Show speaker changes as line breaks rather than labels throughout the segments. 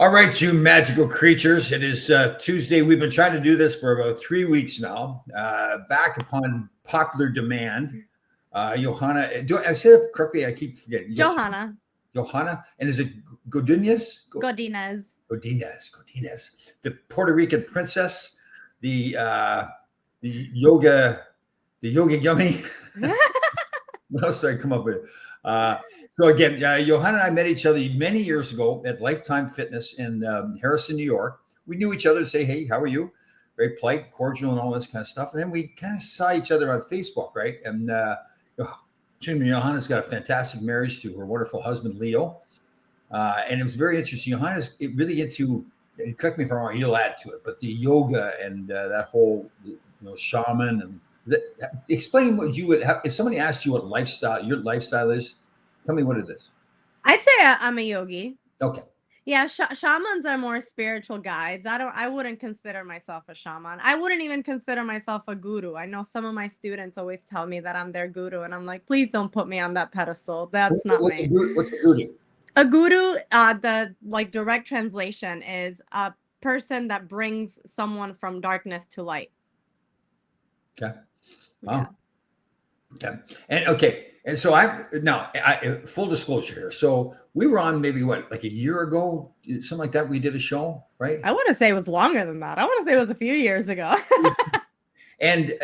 All right, you magical creatures. It is Tuesday. We've been trying to do this for about 3 weeks now. Back upon popular demand. Johanna, do I say it correctly? I keep forgetting.
Johanna
Johanna, and is it Godinez?
Godinez.
Godinez, the Puerto Rican princess, the uh, the yoga, the yoga yummy. What else did I come up with? Uh, so again, Johanna and I met each other many years ago at Lifetime Fitness in Harrison, New York. We knew each other to say, "Hey, how are you?" Very polite, cordial, and all this kind of stuff. And then we kind of saw each other on Facebook, right? And Johanna's got a fantastic marriage to her wonderful husband Leo, and it was very interesting. Johanna's really into. Correct me if I'm wrong. You'll add to it, but the yoga and that whole shaman and explain what you would have if somebody asked you what your lifestyle is. Tell me what it is.
I'd say I'm a yogi.
Okay.
Yeah, shamans are more spiritual guides. I wouldn't consider myself a shaman. I wouldn't even consider myself a guru. I know some of my students always tell me that I'm their guru, and I'm like, please don't put me on that pedestal. That's not
What's
me.
What's a guru?
A guru, the direct translation is a person that brings someone from darkness to light.
Okay.
Wow.
Yeah. And so I full disclosure here. So we were on maybe like a year ago, something like that. We did a show, right?
I want to say it was longer than that. I want to say it was a few years ago.
And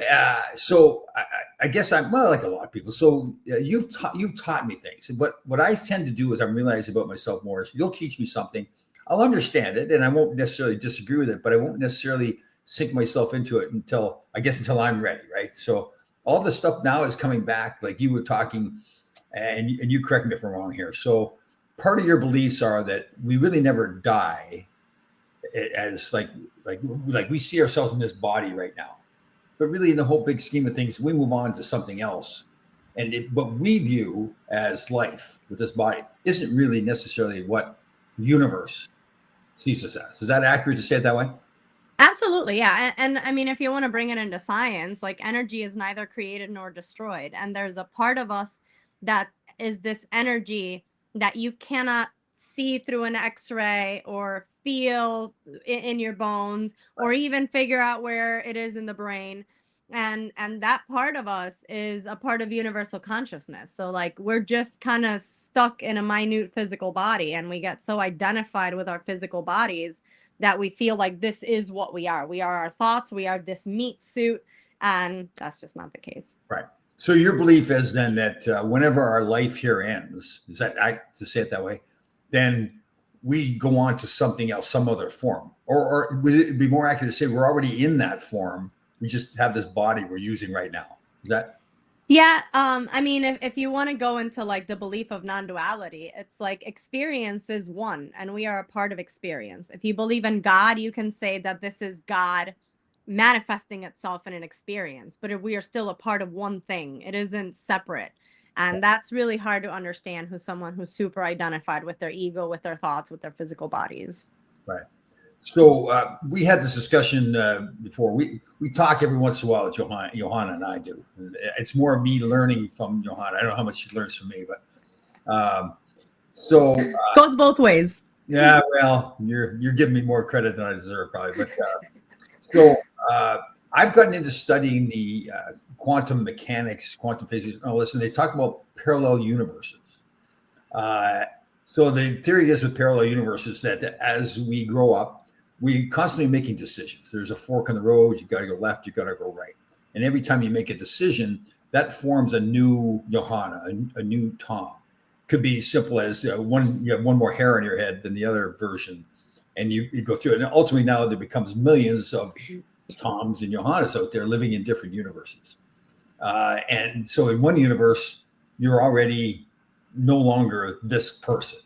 so I guess I'm like a lot of people. So you've taught me things. But what I tend to do is I'm realizing about myself more is you'll teach me something, I'll understand it, and I won't necessarily disagree with it, but I won't necessarily sink myself into it until I'm ready, right? So all the stuff now is coming back, like you were talking, and you correct me if I'm wrong here. So part of your beliefs are that we really never die, as like we see ourselves in this body right now, but really in the whole big scheme of things, we move on to something else, and what we view as life with this body isn't really necessarily what the universe sees us as. Is that accurate to say it that way?
Absolutely, yeah. And I mean, if you want to bring it into science, like energy is neither created nor destroyed. And there's a part of us that is this energy that you cannot see through an x-ray or feel in your bones or even figure out where it is in the brain. And that part of us is a part of universal consciousness. So like we're just kind of stuck in a minute physical body, and we get so identified with our physical bodies that we feel like this is what we are. We are our thoughts. We are this meat suit. And that's just not the case.
Right. So your belief is then that whenever our life here ends, is that to say it that way, then we go on to something else, some other form, or would it be more accurate to say we're already in that form? We just have this body we're using right now. Is that?
Yeah, I mean, if you want to go into like the belief of non-duality, it's like experience is one, and we are a part of experience. If you believe in God, you can say that this is God manifesting itself in an experience, but if we are still a part of one thing. It isn't separate. And that's really hard to understand someone who's super identified with their ego, with their thoughts, with their physical bodies.
Right. So we had this discussion before. We talk every once in a while. Johanna and I do. It's more me learning from Johanna. I don't know how much she learns from me, but
goes both ways.
Yeah, well, you're giving me more credit than I deserve, probably. But so I've gotten into studying the quantum mechanics, quantum physics, and all this, and they talk about parallel universes. So the theory is with parallel universes that as we grow up, we constantly making decisions. There's a fork in the road. You've got to go left. You've got to go right. And every time you make a decision, that forms a new Johanna, a new Tom. Could be simple as you have one more hair on your head than the other version, and you go through it. And ultimately, now there becomes millions of Toms and Johannas out there living in different universes. And so in one universe, you're already no longer this person.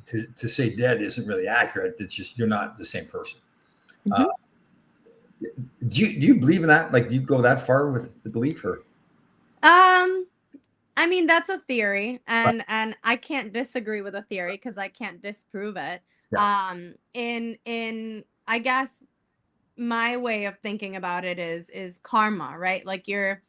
To say dead isn't really accurate. It's just you're not the same person.
Mm-hmm.
Do you believe in that? Like, do you go that far with the belief, or?
I mean, that's a theory, and I can't disagree with a theory because I can't disprove it.
Yeah.
In I guess my way of thinking about it is karma, right? Like you're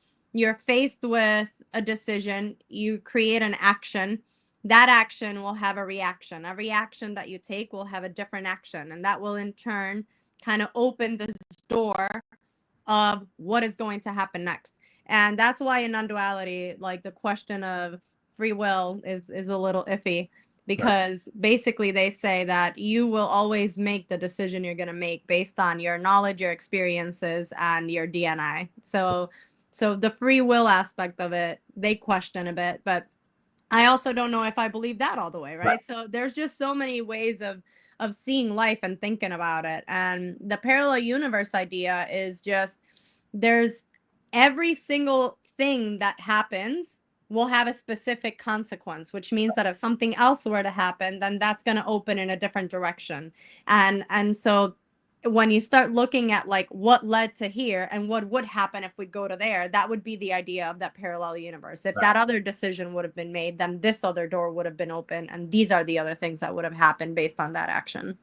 faced with a decision, you create an action, that action will have a reaction. Every action that you take will have a different action, and that will in turn kind of open this door of what is going to happen next. And that's why in non-duality, like the question of free will is a little iffy, because basically they say that you will always make the decision you're going to make based on your knowledge, your experiences, and your DNA. So the free will aspect of it, they question a bit, but I also don't know if I believe that all the way, right? So there's just so many ways of seeing life and thinking about it. And the parallel universe idea is just there's every single thing that happens will have a specific consequence, which means that if something else were to happen, then that's going to open in a different direction. And so when you start looking at like what led to here and what would happen if we go to there, that would be the idea of that parallel universe. If that other decision would have been made, then this other door would have been open, and these are the other things that would have happened based on that action.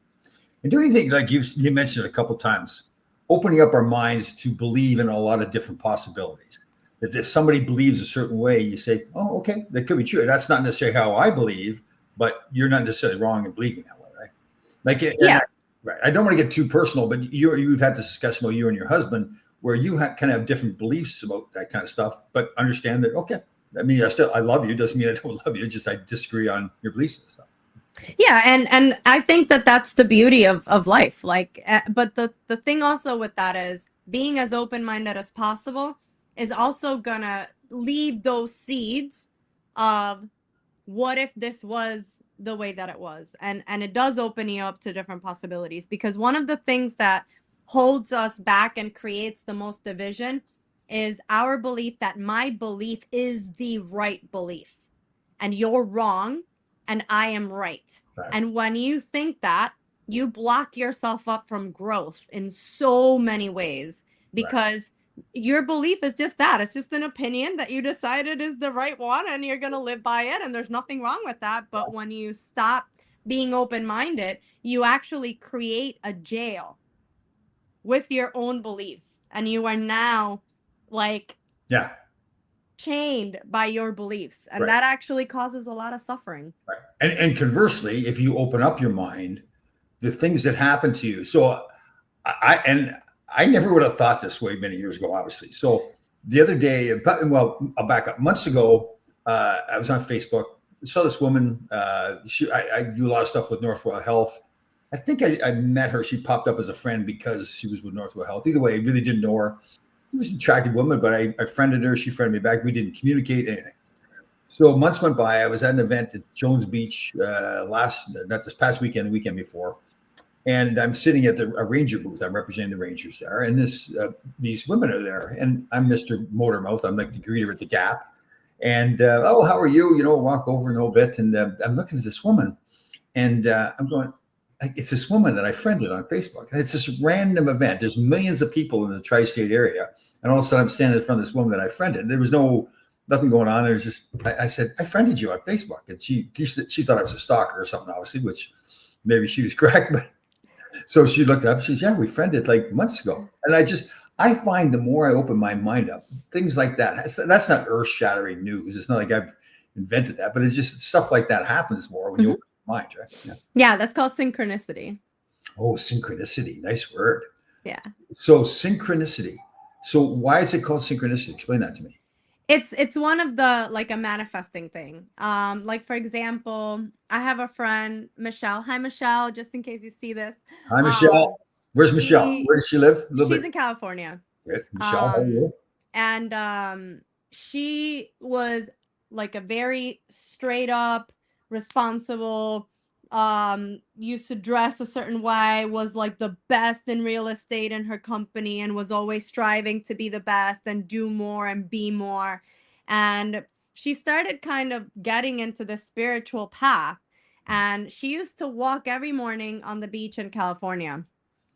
And do you think, like you mentioned a couple times, opening up our minds to believe in a lot of different possibilities? That if somebody believes a certain way, you say, "Oh, okay, that could be true." That's not necessarily how I believe, but you're not necessarily wrong in believing that way, right? Like,
Yeah.
Right. I don't want to get too personal, but you've had this discussion with you and your husband where you kind of have different beliefs about that kind of stuff, but understand that, okay, I mean, I love you. Doesn't mean I don't love you. Just I disagree on your beliefs and stuff.
Yeah, and I think that that's the beauty of life. Like, but the thing also with that is being as open-minded as possible is also gonna leave those seeds of what if this was the way that it was, and it does open you up to different possibilities, because one of the things that holds us back and creates the most division is our belief that my belief is the right belief and you're wrong and I am right. And when you think that, you block yourself up from growth in so many ways, because your belief is just that. It's just an opinion that you decided is the right one and you're going to live by it. And there's nothing wrong with that. But when you stop being open-minded, you actually create a jail with your own beliefs. And you are now like chained by your beliefs. And that actually causes a lot of suffering.
And conversely, if you open up your mind, the things that happen to you. So I never would have thought this way many years ago, obviously. So the other day, well, I'll back up. Months ago, I was on Facebook. I saw this woman. I do a lot of stuff with Northwell Health. I think I met her. She popped up as a friend because she was with Northwell Health. Either way, I really didn't know her. She was an attractive woman, but I friended her. She friended me back. We didn't communicate anything. So months went by. I was at an event at Jones Beach not this past weekend, the weekend before. And I'm sitting at a ranger booth. I'm representing the rangers there. And these women are there. And I'm Mr. Motormouth. I'm like the greeter at the Gap. And, oh, how are you? Walk over in a bit. And I'm looking at this woman. And I'm going, it's this woman that I friended on Facebook. And it's this random event. There's millions of people in the tri-state area. And all of a sudden I'm standing in front of this woman that I friended. There was nothing going on. There was just, I said, I friended you on Facebook. And she thought I was a stalker or something, obviously, which maybe she was correct. But so she looked up, she says, yeah, we friended like months ago. And I find the more I open my mind up, things like that, that's not earth shattering news. It's not like I've invented that, but it's just stuff like that happens more when you open your mind, right?
Yeah, that's called synchronicity.
Oh, synchronicity. Nice word.
Yeah.
So synchronicity. So why is it called synchronicity? Explain that to me.
It's one of the, like, a manifesting thing. Like, for example, I have a friend, Michelle. Hi, Michelle, just in case you see this.
Hi, Michelle. Where's Michelle? Where does she live?
She's in California.
Good. Michelle, how are you?
And she was like a very straight up, responsible, used to dress a certain way, was like the best in real estate in her company, and was always striving to be the best and do more and be more. And she started kind of getting into the spiritual path, and she used to walk every morning on the beach in California.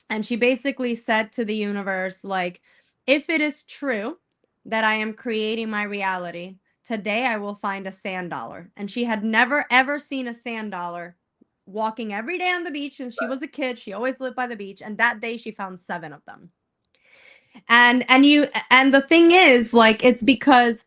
And she basically said to the universe, like, if it is true that I am creating my reality, today I will find a sand dollar. And she had never, ever seen a sand dollar, walking every day on the beach since she was a kid. She always lived by the beach. And that day she found 7 of them. And the thing is, like, it's because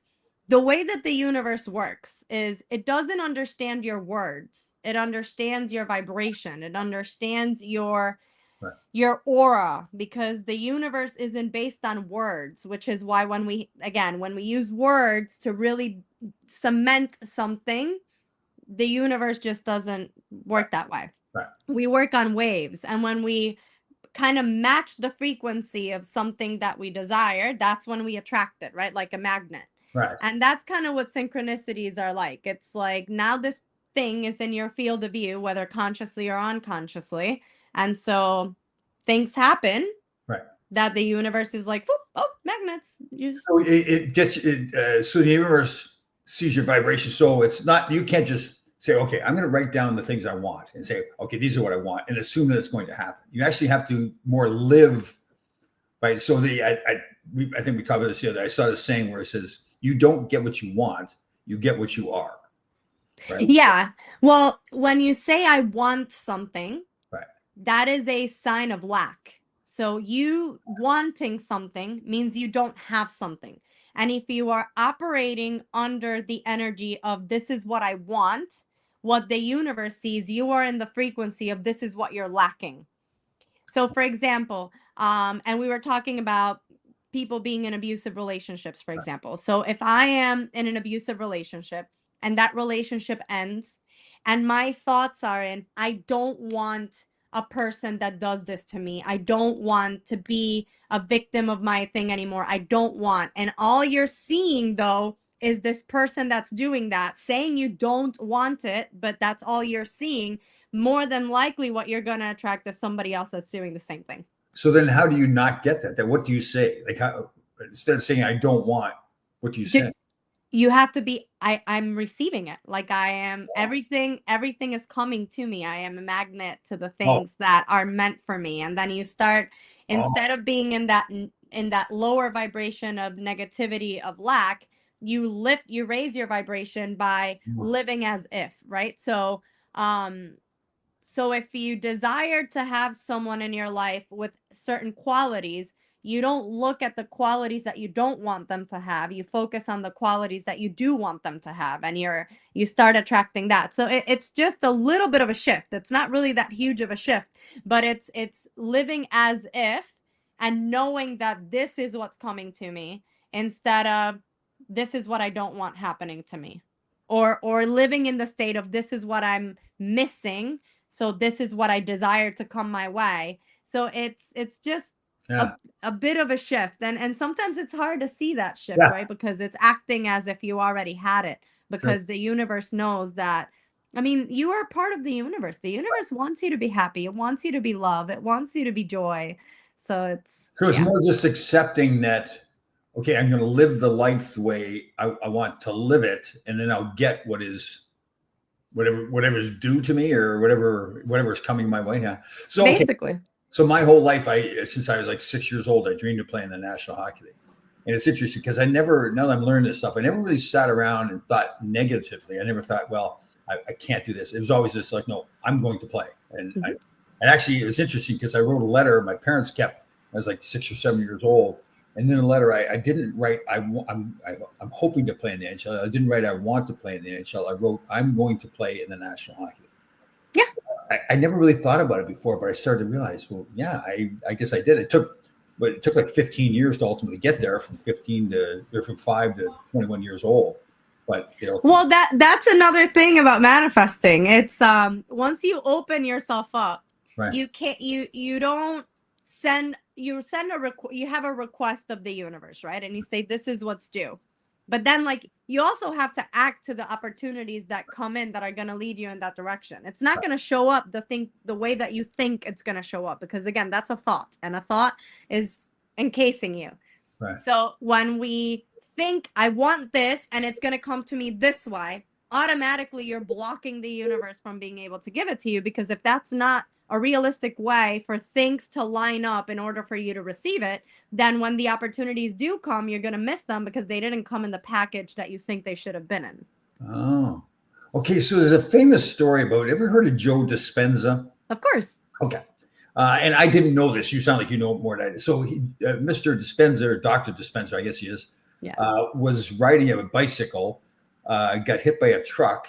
the way that the universe works is it doesn't understand your words. It understands your vibration. It understands
Right.
your aura, because the universe isn't based on words, which is why when we use words to really cement something, the universe just doesn't work that way.
Right.
We work on waves, and when we kind of match the frequency of something that we desire, that's when we attract it, right? Like a magnet.
Right.
And that's kind of what synchronicities are like. It's like now this thing is in your field of view, whether consciously or unconsciously. And so things happen
Right.
that the universe is like, whoop, oh, magnets.
So it gets it. So the universe sees your vibration. So it's not, you can't just say, okay, I'm going to write down the things I want and say, okay, these are what I want, and assume that it's going to happen. You actually have to more live, right? So I think we talked about this the other day. I saw this saying where it says, you don't get what you want, you get what you are. Right?
Yeah. Well, when you say I want something,
right,
that is a sign of lack. So you wanting something means you don't have something. And if you are operating under the energy of this is what I want, what the universe sees, you are in the frequency of this is what you're lacking. So for example, and we were talking about people being in abusive relationships, for example. So if I am in an abusive relationship and that relationship ends, and my thoughts are in, I don't want a person that does this to me. I don't want to be a victim of my thing anymore. I don't want. And all you're seeing though is this person that's doing that, saying you don't want it, but that's all you're seeing. More than likely what you're going to attract is somebody else that's doing the same thing.
So then how do you not get that? Then what do you say? Like, how, instead of saying I don't want, what do you say?
You have to be, I'm receiving it. Like I am, everything is coming to me. I am a magnet to the things that are meant for me. And then you start, instead of being in that lower vibration of negativity, of lack, you raise your vibration by living as if, right? So if you desire to have someone in your life with certain qualities, you don't look at the qualities that you don't want them to have. You focus on the qualities that you do want them to have, and you start attracting that. So it's just a little bit of a shift. It's not really that huge of a shift, but it's living as if and knowing that this is what's coming to me instead of this is what I don't want happening to me, or living in the state of this is what I'm missing. So this is what I desire to come my way. So it's just a bit of a shift. And sometimes it's hard to see that shift, right? Because it's acting as if you already had it, because the universe knows that, I mean, you are part of the universe. The universe wants you to be happy. It wants you to be love. It wants you to be joy. So it's
more just accepting that, okay, I'm going to live the life the way I want to live it, and then I'll get whatever's due to me, or whatever's coming my way. Yeah. So
basically,
so my whole life, since I was like 6 years old, I dreamed of playing the National Hockey League. And it's interesting because now that I'm learning this stuff, I never really sat around and thought negatively. I never thought, well, I can't do this. It was always just like, no, I'm going to play. And and actually it was interesting because I wrote a letter my parents kept. I was like 6 or 7 years old. And then a letter I didn't write, I'm hoping to play in the NHL. I didn't write I want to play in the NHL. I wrote I'm going to play in the National Hockey League.
Yeah.
I never really thought about it before, but I started to realize, well, yeah, I guess I did. It took like 15 years to ultimately get there, from 5 to 21 years old. But
well, that's another thing about manifesting. It's once you open yourself up,
right.
you don't send you have a request of the universe, right? And you say this is what's due. But then like you also have to act to the opportunities that come in that are going to lead you in that direction. It's not going to show up the way that you think it's going to show up, because again, that's a thought, and a thought is encasing you.
Right.
So when we think I want this and it's going to come to me this way, automatically you're blocking the universe from being able to give it to you, because if that's not a realistic way for things to line up in order for you to receive it, then when the opportunities do come, you're going to miss them because they didn't come in the package that you think they should have been in.
Oh, okay. So there's a famous story about, ever heard of Joe Dispenza?
Of course.
Okay. And I didn't know this. You sound like you know more than I do. So Mr. Dispenza, or Dr. Dispenza, I guess he is,
Yeah.
Was riding a bicycle, got hit by a truck,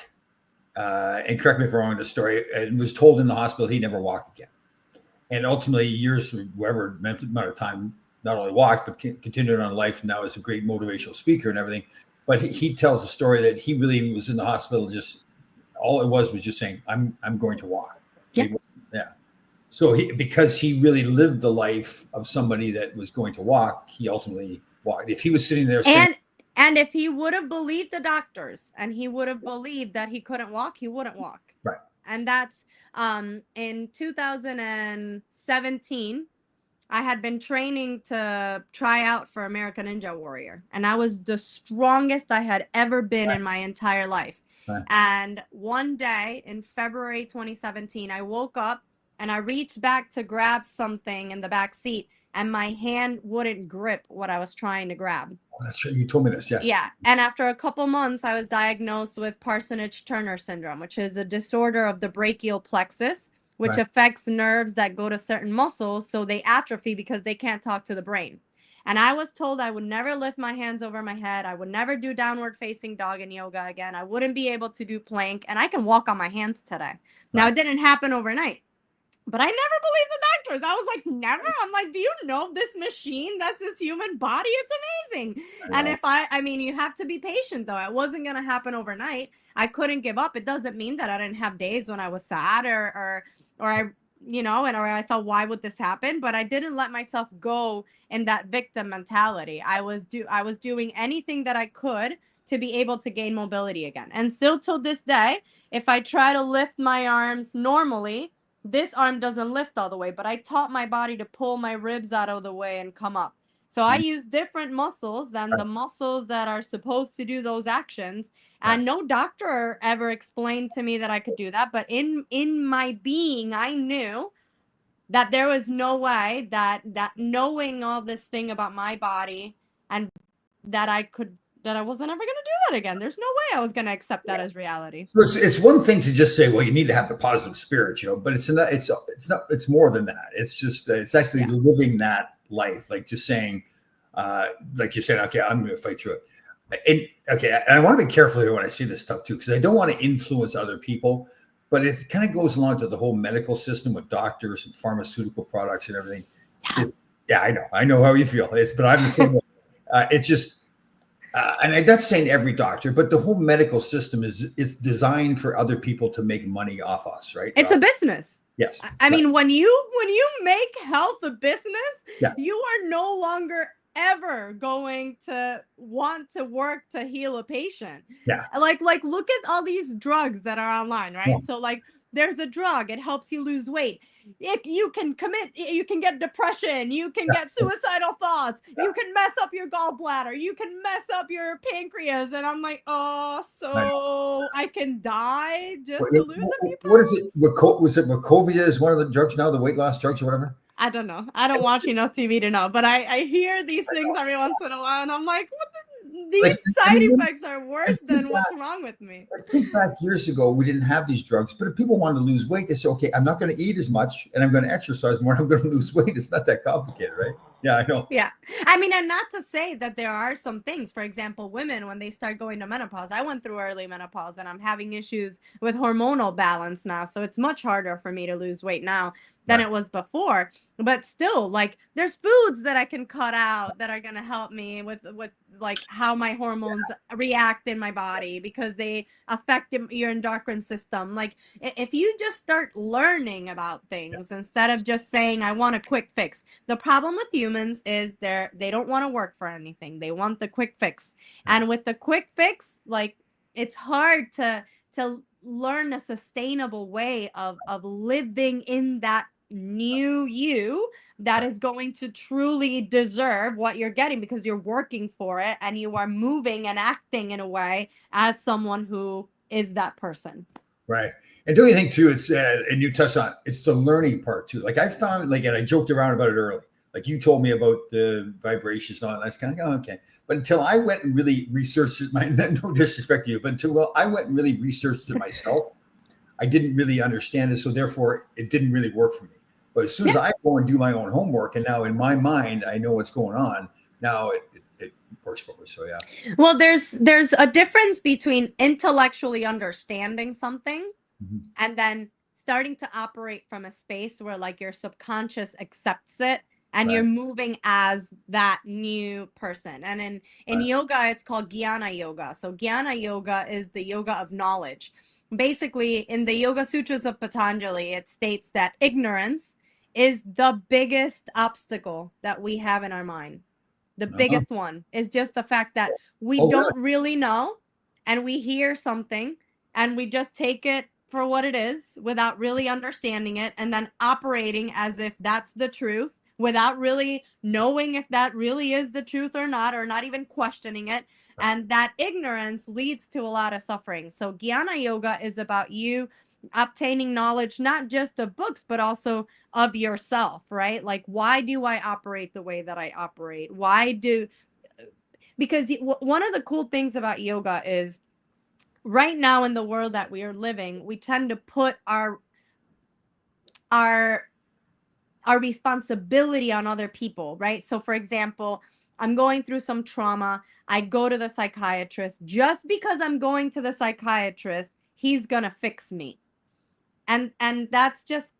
and correct me if I'm wrong in the story, and was told in the hospital he'd never walk again. And ultimately, years, whatever amount of time, not only walked, but continued on life. And now is a great motivational speaker and everything. But he tells a story that he really was in the hospital, just all it was just saying, I'm going to walk.
Yeah.
Yeah. So because he really lived the life of somebody that was going to walk, he ultimately walked. If he was sitting there saying,
and if he would have believed the doctors and he would have believed that he couldn't walk, he wouldn't walk.
Right.
And that's in 2017, I had been training to try out for American Ninja Warrior, and I was the strongest I had ever been in my entire life.
Right.
And one day in February 2017, I woke up and I reached back to grab something in the back seat, and my hand wouldn't grip what I was trying to grab.
Oh, that's right. You told me this. Yes.
Yeah. And after a couple months, I was diagnosed with Parsonage-Turner syndrome, which is a disorder of the brachial plexus, which affects nerves that go to certain muscles. So they atrophy because they can't talk to the brain. And I was told I would never lift my hands over my head. I would never do downward facing dog in yoga again. I wouldn't be able to do plank. And I can walk on my hands today. Now, it didn't happen overnight. But I never believed the doctors. I was like, never. I'm like, do you know this machine? That's this human body. It's amazing. And if I mean, you have to be patient though. It wasn't going to happen overnight. I couldn't give up. It doesn't mean that I didn't have days when I was sad or I, or I thought, why would this happen? But I didn't let myself go in that victim mentality. I was doing anything that I could to be able to gain mobility again. And still till this day, if I try to lift my arms normally, this arm doesn't lift all the way, but I taught my body to pull my ribs out of the way and come up. So I use different muscles than the muscles that are supposed to do those actions. And no doctor ever explained to me that I could do that. But in my being, I knew that there was no way that knowing all this thing about my body and that I wasn't ever going to do that again. There's no way I was going to accept that as reality.
So it's one thing to just say, well, you need to have the positive spirit, but it's more than that. It's just, it's actually living that life. Like just saying, like you said, okay, I'm going to fight through it. And I want to be careful here when I see this stuff too, because I don't want to influence other people, but it kind of goes along to the whole medical system with doctors and pharmaceutical products and everything. I know how you feel. But I'm the same way. It's just, and I'm not saying every doctor, but the whole medical system it's designed for other people to make money off us, right?
It's a business.
Yes.
I mean, when you make health a business, you are no longer ever going to want to work to heal a patient.
Yeah.
Like look at all these drugs that are online, right? Yeah. So like there's a drug, it helps you lose weight. You can get depression, you can get suicidal thoughts, you can mess up your gallbladder, you can mess up your pancreas. And I'm like, so I can die just to lose a few pounds?
What is it? Was it Wachovia is one of the drugs now, the weight loss drugs or whatever?
I don't know. I don't watch enough TV to know, but I hear these things every once in a while, and I'm like, these side effects are worse than what's wrong with me.
I think back years ago, we didn't have these drugs, but if people wanted to lose weight, they say, okay, I'm not going to eat as much and I'm going to exercise more. I'm going to lose weight. It's not that complicated, right? Yeah, I know.
Yeah. I mean, and not to say that there are some things, for example, women, when they start going to menopause, I went through early menopause and I'm having issues with hormonal balance now. So it's much harder for me to lose weight now than it was before. But still, like, there's foods that I can cut out that are going to help me with like how my hormones react in my body because they affect your endocrine system. Like, if you just start learning about things instead of just saying, I want a quick fix. The problem with humans is they don't want to work for anything. They want the quick fix. And with the quick fix, like, it's hard to learn a sustainable way of living in that new you that is going to truly deserve what you're getting because you're working for it and you are moving and acting in a way as someone who is that person.
Right. And don't you think too, it's, and you touched on, it's the learning part too. Like I found, like, and I joked around about it early, like you told me about the vibrations and all that. I was kind of like, oh, okay. But until I went and really researched it, no disrespect to you, but I went and really researched it myself, I didn't really understand it. So therefore it didn't really work for me. But as soon as I go and do my own homework, and now in my mind, I know what's going on. Now it works for us. So yeah.
Well, there's a difference between intellectually understanding something and then starting to operate from a space where like your subconscious accepts it and
Right.
you're moving as that new person. And in
Right.
yoga, it's called Jnana Yoga. So Jnana Yoga is the yoga of knowledge. Basically, in the Yoga Sutras of Patanjali, it states that ignorance is the biggest obstacle that we have in our mind. The
Uh-huh.
biggest one is just the fact that we
Oh, really?
don't really know and we hear something and we just take it for what it is without really understanding it and then operating as if that's the truth without really knowing if that really is the truth or not even questioning it. And that ignorance leads to a lot of suffering. So Jnana Yoga is about you obtaining knowledge, not just of books, but also of yourself, right? Like, why do I operate the way that I operate? Because one of the cool things about yoga is right now in the world that we are living, we tend to put our responsibility on other people, right? So for example, I'm going through some trauma. I go to the psychiatrist. Just because I'm going to the psychiatrist, he's going to fix me. And that's just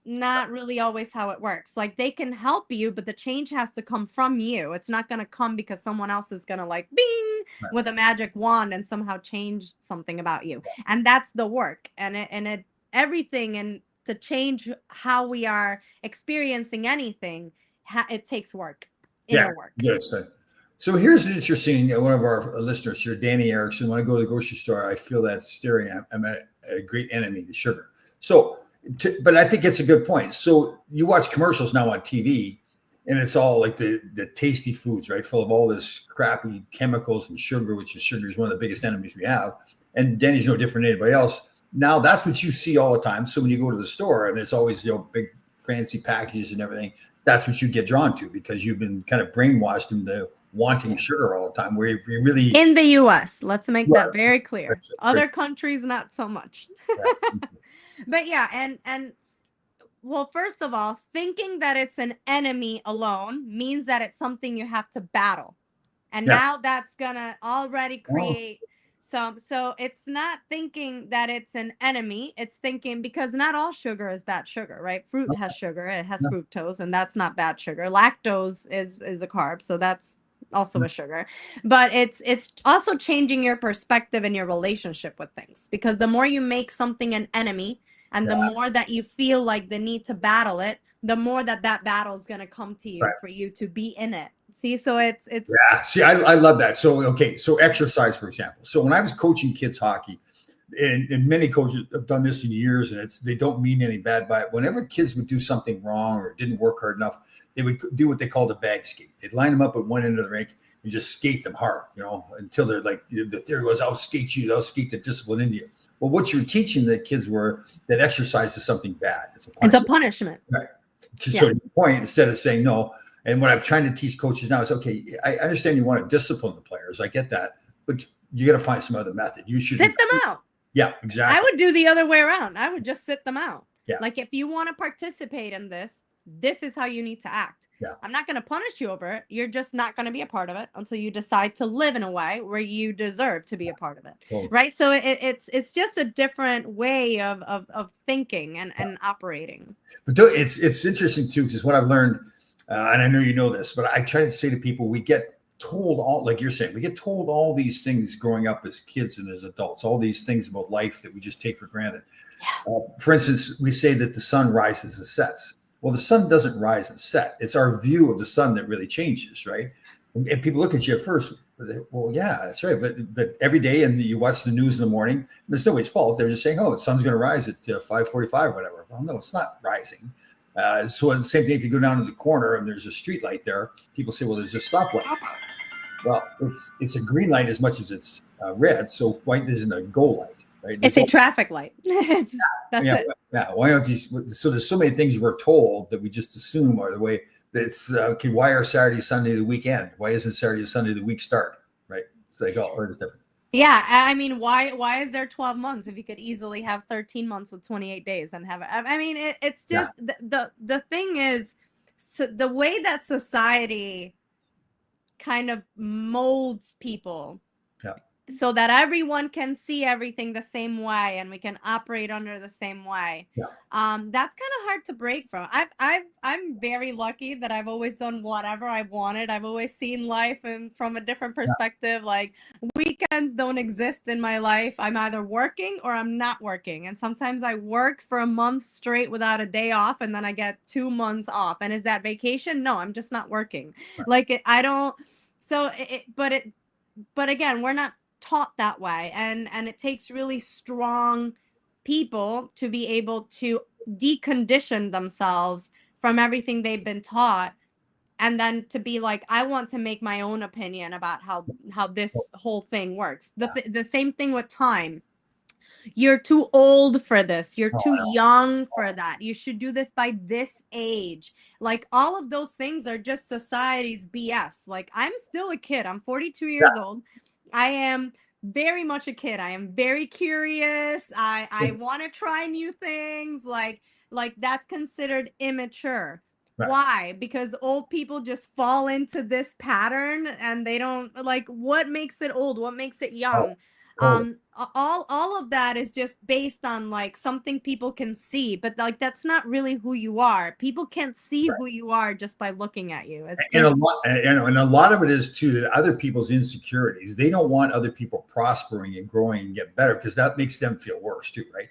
not really always how it works. Like they can help you, but the change has to come from you. It's not going to come because someone else is going to like bing
Right.
with a magic wand and somehow change something about you. And that's the work. And everything and to change how we are experiencing anything, it takes work,
Yeah.
inner work.
Yes. So here's an interesting, one of our listeners here, Danny Erickson. When I go to the grocery store, I feel that staring at, I'm at a great enemy, the sugar. So, but I think it's a good point. So you watch commercials now on TV, and it's all like the tasty foods, right? Full of all this crappy chemicals and sugar, which is sugar is one of the biggest enemies we have. And Denny's no different than anybody else. Now that's what you see all the time. So when you go to the store, and it's always big fancy packages and everything, that's what you get drawn to because you've been kind of brainwashed into wanting sugar all the time. Where if you really
in the US, let's make that very clear.
That's
Other countries, not so much.
Yeah.
But yeah, and well, first of all, thinking that it's an enemy alone means that it's something you have to battle. And
Yeah.
now that's gonna already
Oh.
create so it's not thinking that it's an enemy, it's thinking because not all sugar is bad sugar, right? Fruit has sugar, it has
Yeah.
fructose, and that's not bad sugar. Lactose is a carb, so that's also a sugar. But it's also changing your perspective and your relationship with things because the more you make something an enemy and the more that you feel like the need to battle it, the more that battle is going to come to you for you to be in it. See, so it's
Yeah. See, I love that. So okay, so exercise, for example. So when I was coaching kids hockey, and many coaches have done this in years, and they don't mean any bad by it. Whenever kids would do something wrong or didn't work hard enough, they would do what they called a bag skate. They'd line them up at one end of the rink and just skate them hard, until they're like, the theory was, I'll skate you, I'll skate the discipline into you. Well, what you're teaching the kids were that exercise is something bad. It's a punishment. Right. So your point, instead of saying no, and what I'm trying to teach coaches now is, okay, I understand you want to discipline the players. I get that, but you got to find some other method. You should
sit them out.
Yeah, exactly.
I would do the other way around. I would just sit them out.
Yeah.
Like if you want to participate in this, this is how you need to act.
Yeah.
I'm not going to punish you over it. You're just not going to be a part of it until you decide to live in a way where you deserve to be a part of it. Cool. Right. So it's just a different way of thinking and operating.
But it's interesting too, because what I've learned, and I know you know this, but I try to say to people, we get told all, like you're saying, we get told all these things growing up as kids and as adults, all these things about life that we just take for granted. Yeah. For instance, we say that the sun rises and sets. Well, the sun doesn't rise and set. It's our view of the sun that really changes, right? And people look at you at first, well, yeah, that's right. But every day, and you watch the news in the morning, there's nobody's fault. They're just saying, oh, the sun's going to rise at 5:45 or whatever. Well, no, it's not rising. So the same thing, if you go down to the corner and there's a street light there, people say, well, there's a stoplight. Well, it's a green light as much as it's red. So white isn't a go light, right?
It's a traffic light. That's it.
Yeah. Why aren't these? So there's so many things we're told that we just assume are the way. That's okay. Why are Saturday, Sunday the weekend? Why isn't Saturday, Sunday the week start? Right? It's like, oh, it's different.
Yeah, I mean, why is there 12 months if you could easily have 13 months with 28 days and have it? I mean, it's just the thing is, so the way that society kind of molds people
Yeah.
so that everyone can see everything the same way and we can operate under the same way.
Yeah.
That's kind of hard to break from. I'm very lucky that I've always done whatever I wanted. I've always seen life and from a different
Yeah.
perspective. Like, weekends don't exist in my life. I'm either working or I'm not working. And sometimes I work for a month straight without a day off, and then I get 2 months off. And is that vacation? No, I'm just not working.
Right.
Like, I don't. So but again, we're not taught that way, and it takes really strong people to be able to decondition themselves from everything they've been taught, and then to be like, I want to make my own opinion about how this whole thing works. The same thing with time. You're too old for this. You're too young for that. You should do this by this age. Like, all of those things are just society's BS. Like, I'm still a kid. I'm 42 years old. I am very much a kid. I am very curious. I want to try new things. Like that's considered immature.
Right.
Why? Because old people just fall into this pattern, and they don't, like, what makes it old? What makes it young? All of that is just based on, like, something people can see, but, like, that's not really who you are. People can't see who you are just by looking at you. It's
And a
just,
lot, and a lot of it is too that other people's insecurities. They don't want other people prospering and growing and get better, because that makes them feel worse too, right?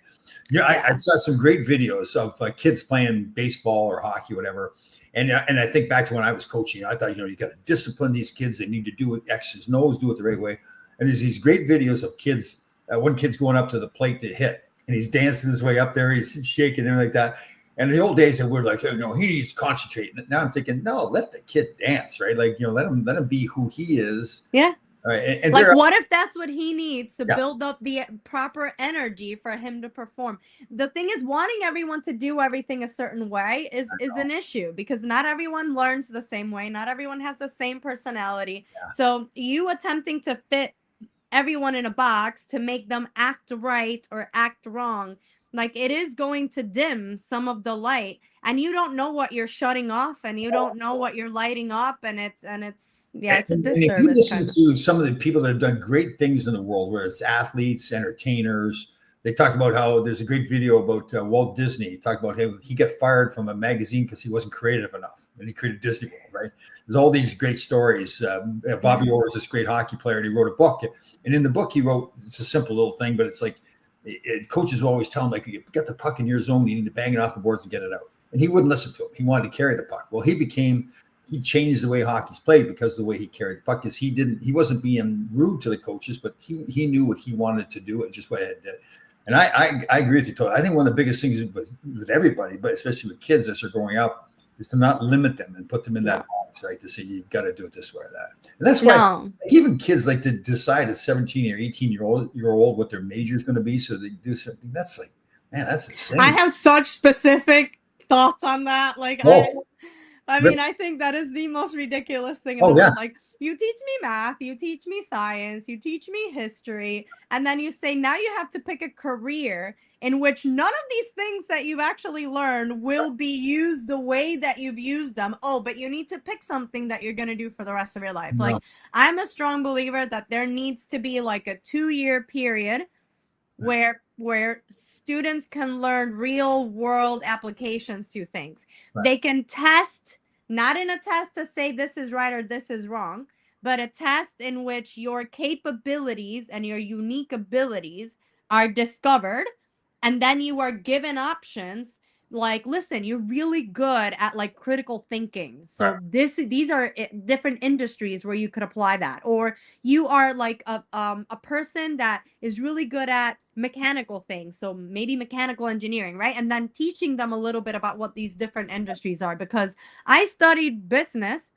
Yeah, I saw some great videos of kids playing baseball or hockey, whatever. And I think back to when I was coaching. I thought, you got to discipline these kids. They need to do it X's and O's, do it the right way. And there's these great videos of kids. One kid's going up to the plate to hit, and he's dancing his way up there. He's shaking and everything like that. And in the old days, we're like, he needs to concentrate. Now I'm thinking, no, let the kid dance, right? Like, let him be who he is.
yeah.
All right. And
Like, what if that's what he needs to
Yeah.
build up the proper energy for him to perform? The thing is, wanting everyone to do everything a certain way is an issue, because not everyone learns the same way. Not everyone has the same personality.
Yeah.
So you attempting to fit everyone in a box to make them act right or act wrong, like, it is going to dim some of the light, and you don't know what you're shutting off, and you don't know what you're lighting up, and it's it's a
And if you
disservice.
listen
Kind of.
to some of the people that have done great things in the world, where it's athletes, entertainers, they talk about how there's a great video about Walt Disney. He talked about how he got fired from a magazine because he wasn't creative enough, and he created Disney World, right? There's all these great stories. Bobby Orr was this great hockey player, and he wrote a book. And in the book he wrote, it's a simple little thing, but it's like, coaches will always tell him, like, you got the puck in your zone, you need to bang it off the boards and get it out. And he wouldn't listen to him. He wanted to carry the puck. Well, he changed the way hockey's played because of the way he carried the puck. Is he wasn't being rude to the coaches, but he knew what he wanted to do and just went ahead and did it. And I agree with you totally. I think one of the biggest things with everybody, but especially with kids as they're growing up, is to not limit them and put them in that box, right? To say you've got to do it this way or that. And that's why even kids like to decide at 17 or 18-year-old what their major is going to be, so they do something. That's like, man, that's insane.
I have such specific thoughts on that. Like, I mean, I think that is the most ridiculous thing in the world. Like, you teach me math, you teach me science, you teach me history, and then you say now you have to pick a career in which none of these things that you've actually learned will be used the way that you've used them. Oh, but you need to pick something that you're going to do for the rest of your life. Like, I'm a strong believer that there needs to be like a 2-year period where students can learn real world applications to things. They can test, not in a test to say this is right or this is wrong, but a test in which your capabilities and your unique abilities are discovered, and then you are given options. Like, listen, you're really good at, like, critical thinking, so these are different industries where you could apply that. Or you are like a person that is really good at mechanical things, so maybe mechanical engineering, right? And then teaching them a little bit about what these different industries are. Because I studied business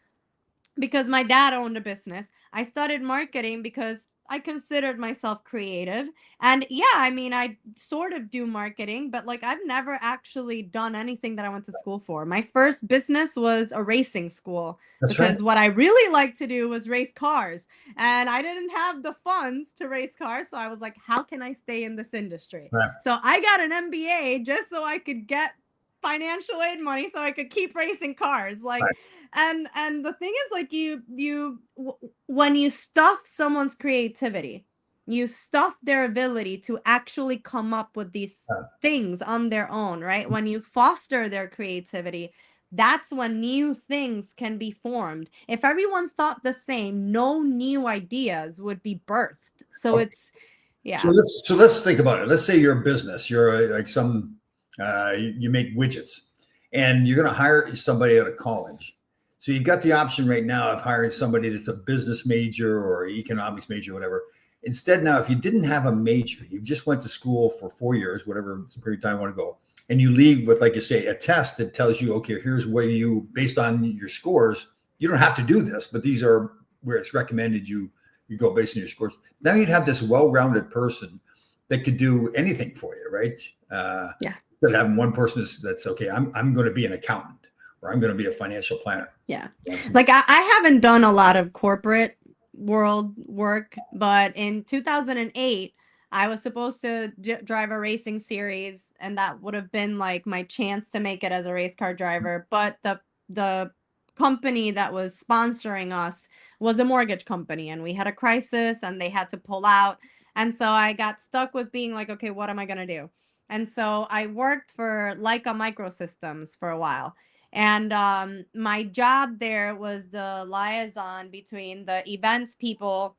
because my dad owned a business. I studied marketing because I considered myself creative. And yeah, I mean, I sort of do marketing, but, like, I've never actually done anything that I went to school for. My first business was a racing school.
That's
because what I really liked to do was race cars. And I didn't have the funds to race cars. So I was like, how can I stay in this industry? So I got an MBA just so I could get financial aid money so I could keep racing cars. Like,
Right.
and the thing is, like, when you stuff someone's creativity, you stuff their ability to actually come up with these
Uh,
things on their own, right? When you foster their creativity, that's when new things can be formed. If everyone thought the same, no new ideas would be birthed. So
okay.
it's,
So
yeah.
let's think about it. Let's say you're a business. You're like some you make widgets, and you're going to hire somebody out of college. So you've got the option right now of hiring somebody that's a business major or economics major, whatever. Instead, now if you didn't have a major, you just went to school for 4 years, whatever period of time you want to go, and you leave with, like you say, a test that tells you, okay, here's where you, based on your scores, you don't have to do this, but these are where it's recommended you go based on your scores. Now you'd have this well-rounded person that could do anything for you, right?
Yeah.
Instead of having one person that's okay, I'm going to be an accountant or I'm going to be a financial planner.
Yeah. Like I haven't done a lot of corporate world work, but in 2008, I was supposed to drive a racing series, and that would have been like my chance to make it as a race car driver. But the company that was sponsoring us was a mortgage company, and we had a crisis, and they had to pull out. And so I got stuck with being like, okay, what am I gonna do? And so I worked for Leica Microsystems for a while. And my job there was the liaison between the events people,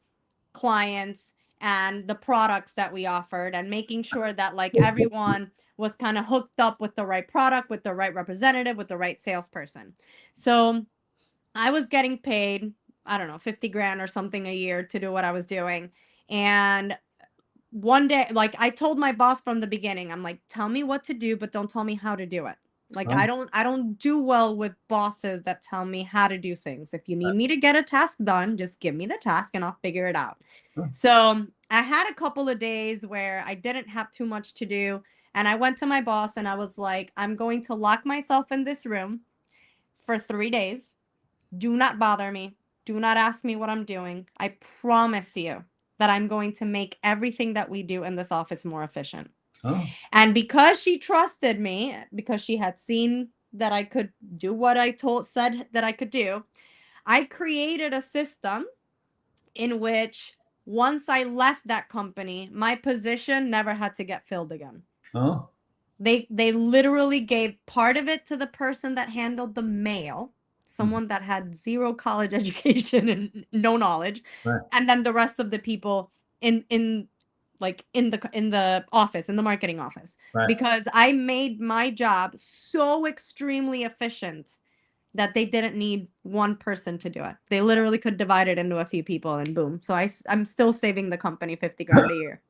clients, and the products that we offered, and making sure that like everyone was kind of hooked up with the right product, with the right representative, with the right salesperson. So I was getting paid, I don't know, 50 grand or something a year to do what I was doing. And one day, like, I told my boss from the beginning, I'm like, tell me what to do, but don't tell me how to do it. Like,
Huh?
I don't do well with bosses that tell me how to do things. If you need me to get a task done, just give me the task and I'll figure it out.
Huh?
So I had a couple of days where I didn't have too much to do. And I went to my boss and I was like, I'm going to lock myself in this room for 3 days. Do not bother me. Do not ask me what I'm doing. I promise you that I'm going to make everything that we do in this office more efficient.
Oh,
And because she trusted me, because she had seen that I could do what I said that I could do, I created a system in which once I left that company, my position never had to get filled again.
oh,
They literally gave part of it to the person that handled the mail,
hmm,
someone that had zero college education and no knowledge,
right,
and then the rest of the people in like in the office, in the marketing office,
right.
because I made my job so extremely efficient that they didn't need one person to do it. They literally could divide it into a few people and boom. So I'm still saving the company 50 grand a year.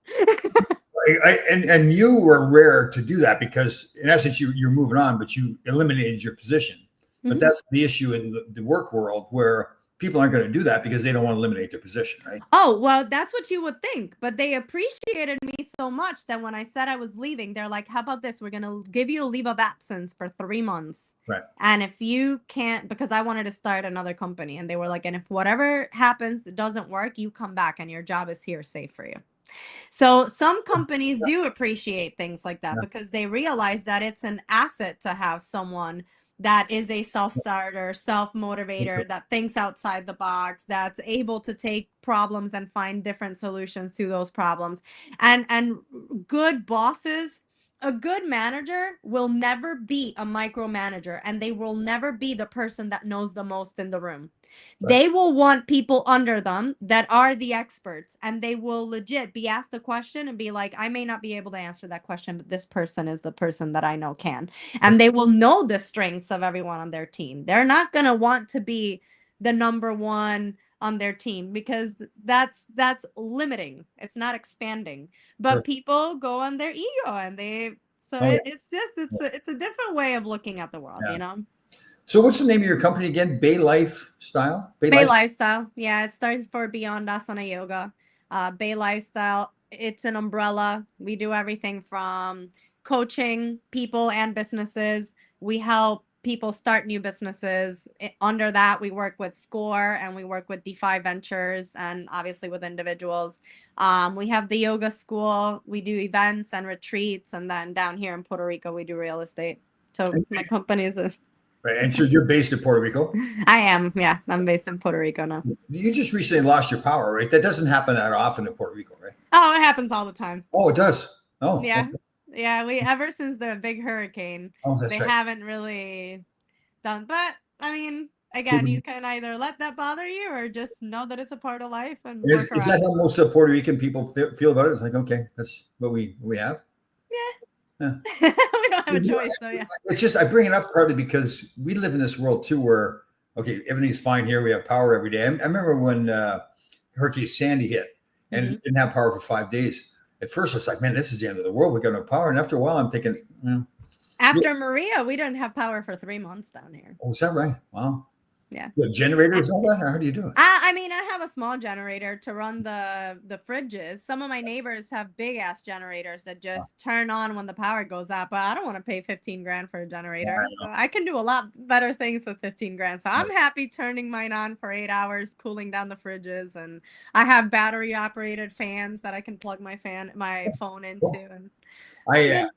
And you were rare to do that because in essence you're moving on, but you eliminated your position. But
Mhm.
that's the issue in the work world where people aren't going to do that because they don't want to eliminate their position, right?
Oh, well, that's what you would think, but they appreciated me so much that when I said I was leaving, they're like, "How about this? We're gonna give you a leave of absence for 3 months.
Right.
And if you can't, because I wanted to start another company, and they were like, and if whatever happens, it doesn't work, you come back and your job is here safe for you." So some companies do appreciate things like that
Yeah.
because they realize that it's an asset to have someone that is a self-starter, self-motivator, that thinks outside the box, that's able to take problems and find different solutions to those problems. And good bosses, a good manager will never be a micromanager, and they will never be the person that knows the most in the room.
Right.
They will want people under them that are the experts, and they will legit be asked a question and be like, I may not be able to answer that question, but this person is the person that I know can. And they will know the strengths of everyone on their team. They're not going to want to be the number one on their team because that's limiting. It's not expanding.
Sure.
But people go on their ego, and
Oh, yeah.
it's just it's a different way of looking at the world,
Yeah.
you know.
So what's the name of your company again? Bay Lifestyle?
Bay Lifestyle. Yeah, it starts for Beyond Asana Yoga. Bay Lifestyle, it's an umbrella. We do everything from coaching people and businesses. We help people start new businesses. Under that, we work with SCORE and we work with DeFi Ventures and obviously with individuals. We have the yoga school. We do events and retreats. And then down here in Puerto Rico, we do real estate. So my company is
Right. And so you're based in Puerto Rico.
I am, yeah. I'm based in Puerto Rico now.
You just recently lost your power, right? That doesn't happen that often in Puerto Rico, right?
Oh, it happens all the time.
Oh, it does. Oh,
Yeah.
okay.
Yeah, we ever since the big hurricane,
Oh,
they
that's right.
haven't really done. But I mean,
So
again, you can either let that bother you or just know that it's a part of life and
Is,
work
is that
around it.
how most of Puerto Rican people feel about it? It's like, okay, that's what we have. Yeah.
Yeah. We don't have a choice, so yeah.
It's just I bring it up partly because we live in this world too, where okay, everything's fine here. We have power every day. I remember when Hurricane Sandy hit and
Mhm.
didn't have power for 5 days. At first, I was like, man, this is the end of the world. We got no power. And after a while, I'm thinking,
After Maria, we didn't have power for 3 months down here.
oh, is that right? Wow.
Yeah.
The generators, all that. How do you do it?
I mean, I have a small generator to run the fridges. Some of my neighbors have big ass generators that just turn on when the power goes out, but I don't want to pay 15 grand for a generator. So I can do a lot better things with 15 grand. So I'm happy turning mine on for 8 hours, cooling down the fridges, and I have battery operated fans that I can plug my phone into, and
I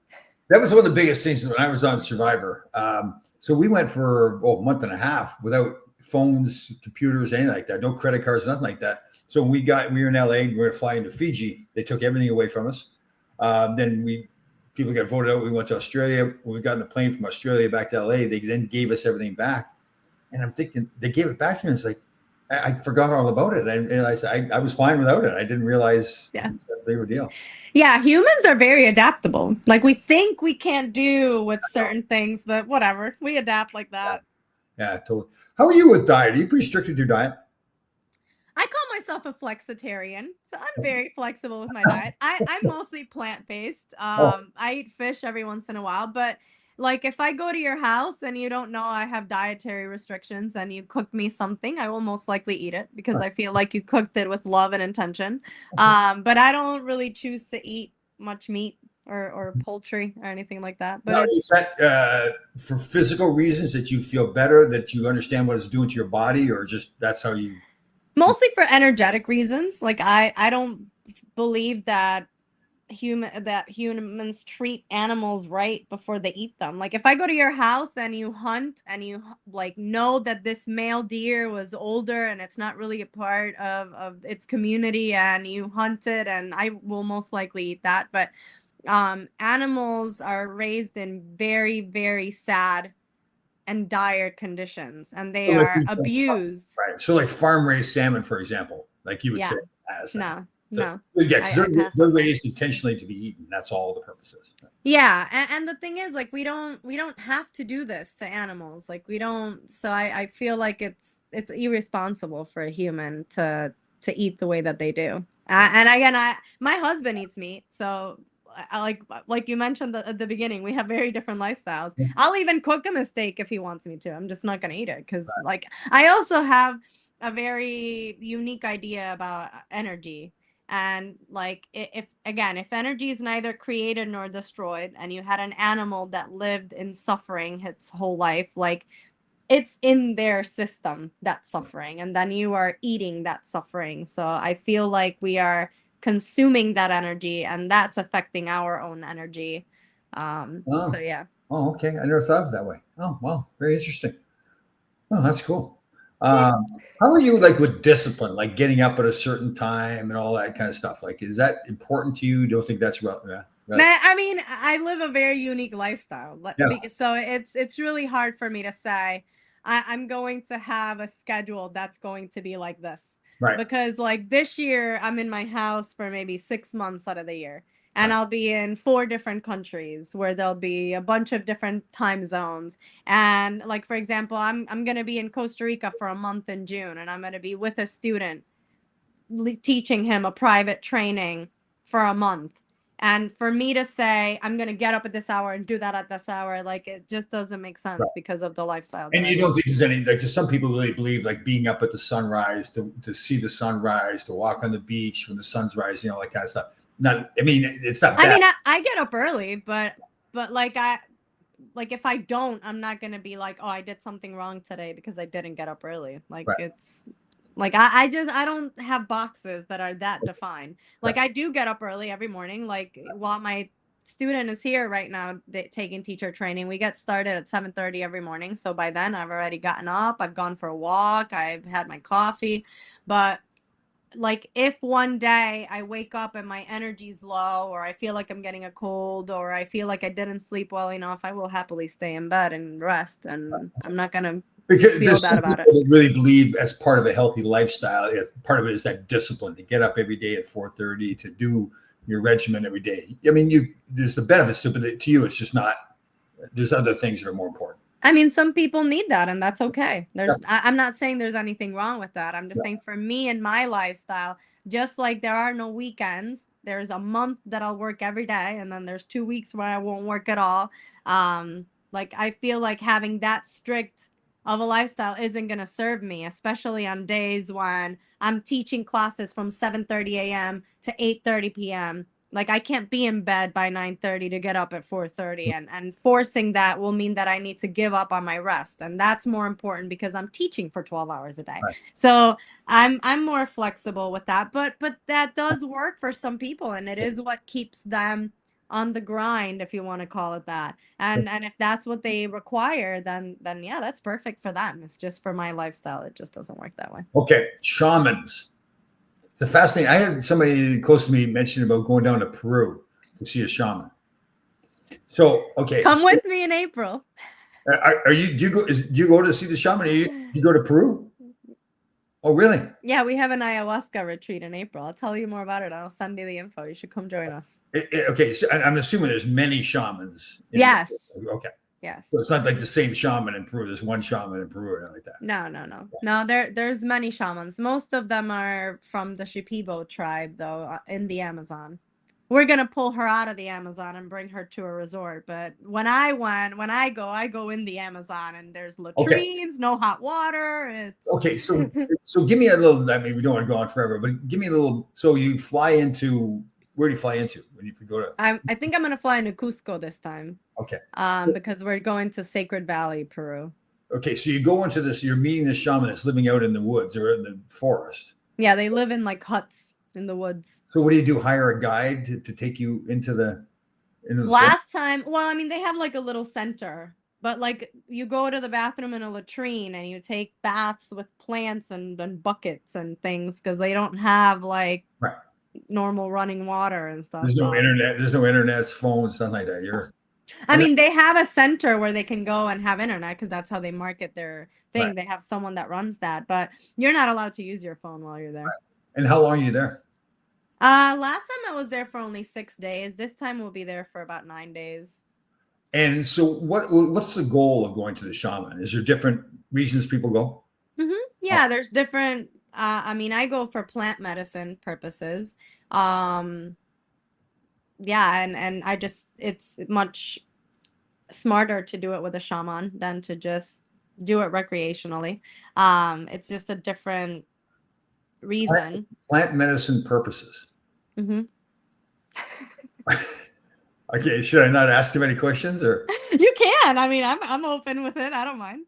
that was one of the biggest things when I was on Survivor. So we went for a month and a half without phones, computers, anything like that. No credit cards, nothing like that. So when we were in LA, we were flying to Fiji. They took everything away from us. Then people got voted out. We went to Australia. When we got in the plane from Australia back to LA, they then gave us everything back. And I'm thinking they gave it back to me. It's like I forgot all about it. I was fine without it. I didn't realize it was a big deal.
Yeah, humans are very adaptable. Like we think we can't do with certain things, but whatever. We adapt like that.
Yeah, totally. How are you with diet? Are you pretty strict with your diet?
I call myself a flexitarian, so I'm very flexible with my diet. I'm mostly plant-based. I eat fish every once in a while, but like if I go to your house and you don't know I have dietary restrictions and you cook me something, I will most likely eat it because I feel like you cooked it with love and intention. But I don't really choose to eat much meat or poultry or anything like that. But
Now, is that for physical reasons that you feel better, that you understand what it's doing to your body, or just that's how you?
mostly for energetic reasons. Like I don't believe that humans treat animals right before they eat them. Like if I go to your house and you hunt and you like know that this male deer was older and it's not really a part of its community and you hunt it, and I will most likely eat that. But animals are raised in very, very sad and dire conditions, and they
So like
are abused.
right. So like farm raised salmon, for example, like you would
Yeah.
say. As that.
No.
Yeah, 'cause
I pass
they're
on that.
raised intentionally to be eaten. That's all the purposes.
Yeah, and the thing is, like, we don't have to do this to animals. Like, we don't. So I feel like it's irresponsible for a human to eat the way that they do. And again, my husband eats meat, so I like you mentioned at the beginning, we have very different lifestyles. I'll even cook him a steak if he wants me to. I'm just not gonna eat it because, like, I also have a very unique idea about energy. And like if energy is neither created nor destroyed, and you had an animal that lived in suffering its whole life, like it's in their system, that suffering, and then you are eating that suffering. So I feel like we are consuming that energy and that's affecting our own energy.
Oh,
So yeah.
oh, okay. I never thought of it that way. Oh, wow, very interesting. Oh, that's cool.
Yeah.
How are you like with discipline, like getting up at a certain time and all that kind of stuff? Like, is that important to you? Don't think that's relevant.
I mean, I live a very unique lifestyle.
Yeah.
So it's really hard for me to say I'm going to have a schedule that's going to be like this.
Right.
Because like this year, I'm in my house for maybe 6 months out of the year. And
Right.
I'll be in 4 different countries where there'll be a bunch of different time zones. And like for example, I'm gonna be in Costa Rica for a month in June, and I'm gonna be with a student teaching him a private training for a month. And for me to say I'm going to get up at this hour and do that at this hour, like it just doesn't make sense
Right.
because of the lifestyle.
And you don't think there's any like? 'Cause some people really believe like being up at the sunrise to see the sunrise, to walk on the beach when the sun's rising, that kind of stuff. Not, I mean, it's not bad.
I mean, I get up early, but like if I don't, I'm not gonna be like, oh, I did something wrong today because I didn't get up early. Like
Right.
it's like I don't have boxes that are that defined. Like
Right.
I do get up early every morning. Like while my student is here right now taking teacher training. We get started at 7:30 every morning. So by then I've already gotten up, I've gone for a walk, I've had my coffee. But like if one day I wake up and my energy's low, or I feel like I'm getting a cold, or I feel like I didn't sleep well enough, I will happily stay in bed and rest, and I'm not gonna
Because
feel
there's
bad
some
about it.
people that really believe as part of a healthy lifestyle, part of it is that discipline to get up every day at 4:30 to do your regimen every day. I mean, there's the benefits to it, but to you, it's just not. There's other things that are more important.
I mean, some people need that, and that's okay.
Yeah.
I'm not saying there's anything wrong with that. I'm just saying for me and my lifestyle, just like there are no weekends, there's a month that I'll work every day, and then there's 2 weeks where I won't work at all. Like I feel like having that strict of a lifestyle isn't going to serve me, especially on days when I'm teaching classes from 7:30 a.m. to 8:30 p.m. Like I can't be in bed by 9:30 to get up at 4:30, and forcing that will mean that I need to give up on my rest, and that's more important because I'm teaching for 12 hours a day.
Right.
So I'm more flexible with that, but that does work for some people, and it is what keeps them on the grind, if you want to call it that. And if that's what they require, then yeah, that's perfect for them. It's just for my lifestyle, it just doesn't work that way.
Okay, shamans. It's a fascinating. I had somebody close to me mention about going down to Peru to see a shaman. So, okay,
Come with me in April.
Are you? Do you go to see the shaman? Do you go to Peru? Oh, really?
Yeah, we have an ayahuasca retreat in April. I'll tell you more about it. I'll send you the info. You should come join us.
Okay, so I'm assuming there's many shamans.
Yes.
Okay.
Yes.
So it's not like the same shaman in Peru. There's one shaman in Peru or anything like that.
No. There's many shamans. Most of them are from the Shipibo tribe, though, in the Amazon. We're gonna pull her out of the Amazon and bring her to a resort. But when I go in the Amazon, and there's latrines, no hot water. It's
okay. So give me a little. I mean, we don't want to go on forever, but give me a little. So you fly into. Where do you fly into when you go to?
I think I'm gonna fly into Cusco this time.
Okay.
Because we're going to Sacred Valley, Peru.
Okay, so you go into this. You're meeting this shaman that's living out in the woods or in the forest.
Yeah, they live in like huts in the woods.
So what do? Hire a guide to take you into the
last time? Well, I mean, they have like a little center, but like you go to the bathroom in a latrine and you take baths with plants and buckets and things because they don't have like normal running water and stuff.
There's no internet. There's no internet, phones, stuff like that.
I mean, they have a center where they can go and have internet because that's how they market their thing.
Right.
They have someone that runs that, but you're not allowed to use your phone while you're there.
Right. And how long are you there?
Last time I was there for only 6 days. This time we'll be there for about 9 days.
And so what's the goal of going to the shaman? Is there different reasons people go?
Mm-hmm. Yeah, there's different. I mean, I go for plant medicine purposes. Yeah, and I just, it's much smarter to do it with a shaman than to just do it recreationally. It's just a different reason.
Plant medicine purposes.
Mm-hmm.
Okay, should I not ask too many questions, or
you can? I mean, I'm open with it. I don't mind.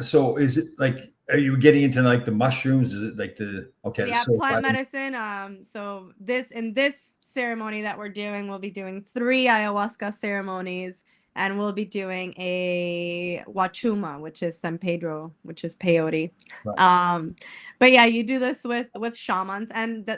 So is it like, are you getting into like the mushrooms? Is it like
yeah, plant medicine. So in this ceremony that we're doing, we'll be doing 3 ayahuasca ceremonies, and we'll be doing a Wachuma, which is San Pedro, which is peyote. Right. But yeah, you do this with shamans, and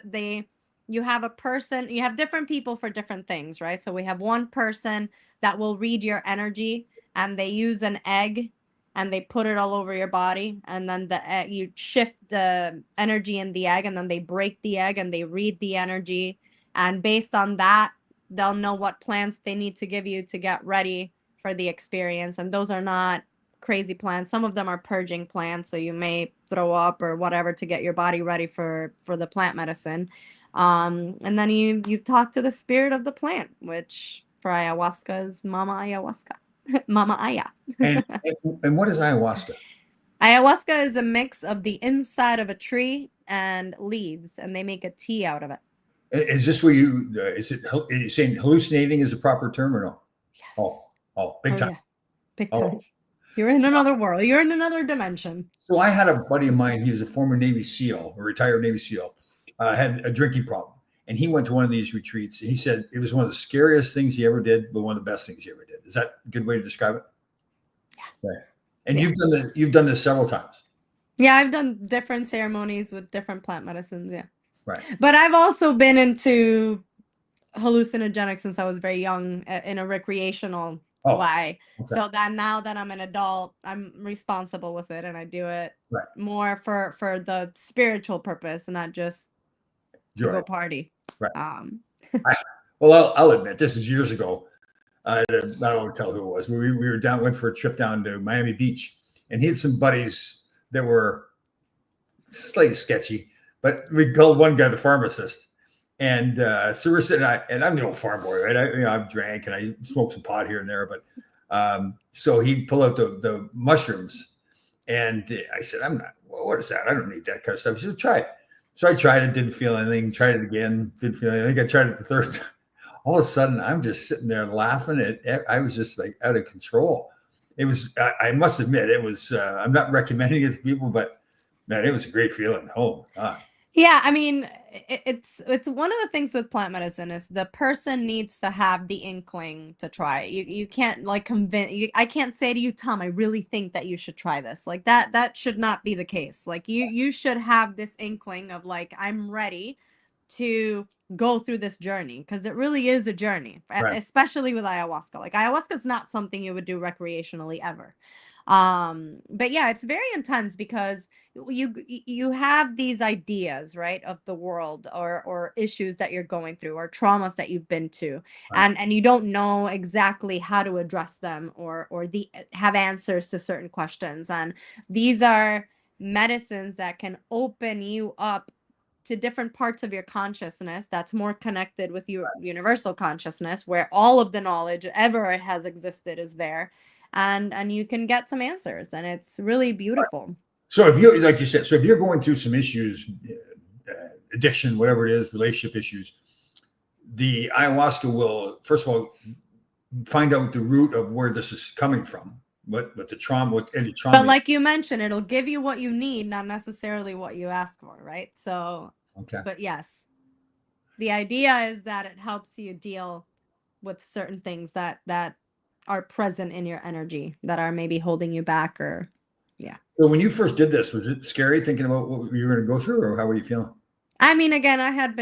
you have a person, you have different people for different things, right? So we have one person that will read your energy, and they use an egg and they put it all over your body, and then you shift the energy in the egg, and then they break the egg and they read the energy, and based on that, they'll know what plants they need to give you to get ready for the experience. And those are not crazy plants. Some of them are purging plants, so you may throw up or whatever to get your body ready for the plant medicine. And then you talk to the spirit of the plant, which for ayahuasca is Mama Ayahuasca. Mama Aya.
and what is ayahuasca?
Ayahuasca is a mix of the inside of a tree and leaves, and they make a tea out of it.
Is this where are you saying hallucinating is the proper term or no?
Yes.
Oh, big time.
Yeah. Big time. Oh. You're in another world. You're in another dimension.
So I had a buddy of mine. He was a former Navy SEAL, a retired Navy SEAL. Had a drinking problem. and he went to one of these retreats. He said it was one of the scariest things he ever did, but one of the best things he ever did. Is that a good way to describe it?
Yeah.
Right. And
Yeah.
you've done this several times.
Yeah, I've done different ceremonies with different plant medicines. Yeah.
Right.
But I've also been into hallucinogenics since I was very young in a recreational way.
Okay.
So that now that I'm an adult, I'm responsible with it, and I do it more for the spiritual purpose and not just to go party.
Right. Well, I'll admit, this is years ago. I don't want to tell who it was. We went for a trip down to Miami Beach, and he had some buddies that were slightly sketchy, but we called one guy the pharmacist. And so we're sitting, and I'm the old farm boy, right? I've drank and I smoked some pot here and there, but so he pulled out the mushrooms, and I said, what is that? I don't need that kind of stuff. He said, try it. So I tried it, didn't feel anything. Tried it again, didn't feel anything. I think I tried it the third time. All of a sudden, I'm just sitting there laughing. I was just like out of control. It was, I must admit, it was, I'm not recommending it to people, but man, it was a great feeling. Oh, God.
Yeah, I mean, it's one of the things with plant medicine is the person needs to have the inkling to try it. You can't like convince. I can't say to you, Tom, I really think that you should try this. Like that should not be the case. Like you should have this inkling of like, I'm ready to go through this journey, because it really is a journey, especially with ayahuasca. Like ayahuasca is not something you would do recreationally ever. But yeah, it's very intense because you have these ideas, right, of the world or issues that you're going through or traumas that you've been to, and you don't know exactly how to address them or have answers to certain questions. And these are medicines that can open you up to different parts of your consciousness that's more connected with your universal consciousness, where all of the knowledge ever has existed is there, and you can get some answers, and it's really beautiful.
So if you, like you said, so if you're going through some issues, addiction, whatever it is, relationship issues, the ayahuasca will, first of all, find out the root of where this is coming from, what the trauma, what any trauma.
But like you mentioned, it'll give you what you need, not necessarily what you ask for, right? So,
okay.
But yes, the idea is that it helps you deal with certain things that are present in your energy that are maybe holding you back, or
So when you first did this, was it scary thinking about what you were going to go through, or how were you feeling?
I mean, again, I had